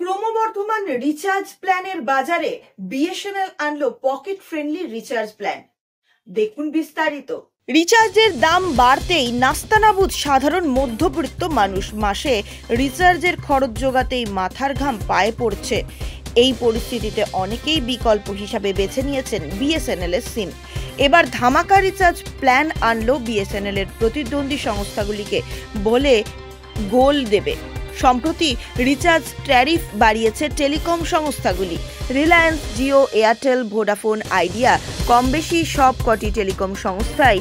ক্রমবর্ধমান রিচার্জ প্ল্যানের বাজারে বিএসএনএল আনলো পকেট ফ্রেন্ডলি রিচার্জ প্ল্যান। দেখুন বিস্তারিত। রিচার্জের দাম বাড়তেই নাস্তানাবুদ সাধারণ মধ্যবিত্ত মানুষ মাসে রিচার্জের খরচ জোগাতেই মাথার ঘাম পায়ে পড়ছে। এই পরিস্থিতিতে অনেকেই বিকল্প হিসাবে বেছে নিয়েছেন বিএসএনএল এর সিম। এবার ধামাকা রিচার্জ প্ল্যান আনলো বিএসএনএল এর প্রতিদ্বন্দ্বী সংস্থাগুলিকে বলে গোল দেবে। সম্প্রতি রিচার্জ ট্যারিফ বাড়িয়েছে টেলিকম সংস্থাগুলি। Reliance, Jio, Airtel, Vodafone, Idea কম বেশি সব কটি টেলিকম সংস্থাই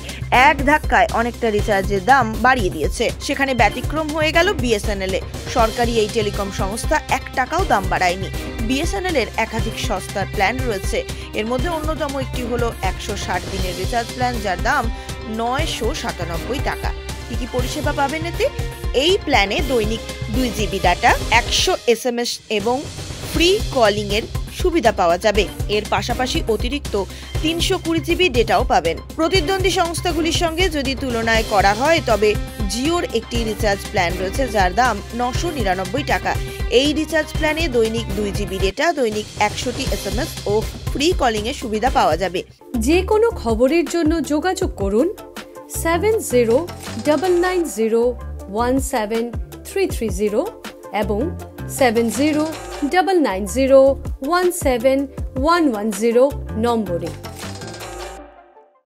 এক ধাক্কায় অনেকটা রিচার্জের দাম বাড়িয়ে দিয়েছে। সেখানে ব্যতিক্রম হয়ে গেল বিএসএনএল এ। সরকারি এই টেলিকম সংস্থা 1 টাকাও দাম বাড়ায়নি। বিএসএনএল এর একাধিক সস্তার প্ল্যান রয়েছে। এর মধ্যে অন্যতম একটি হলো 160 দিনের রিচার্জ প্ল্যান, যার দাম 997 টাকা। কি পরিষেবা পাবেন এতে? এই প্ল্যানে দৈনিক 2 জিবি ডাটা, 100 SMS এবং ফ্রি কলিং এর সুবিধা পাওয়া যাবে। এর পাশাপাশি অতিরিক্ত 320 জিবি ডেটাও পাবেন। প্রতিদ্বন্দ্বী সংস্থাগুলির সঙ্গে যদি তুলনায় করা হয় তবে জিওর একটি রিচার্জ প্ল্যান রয়েছে, যার দাম 999 টাকা। এই রিচার্জ প্ল্যানে দৈনিক 2 জিবি ডেটা, দৈনিক 100টি SMS ও ফ্রি কলিং এর সুবিধা পাওয়া যাবে। যে কোনো খবরের জন্য যোগাযোগ করুন 7099017330 এবং 7099017110 নম্বরে।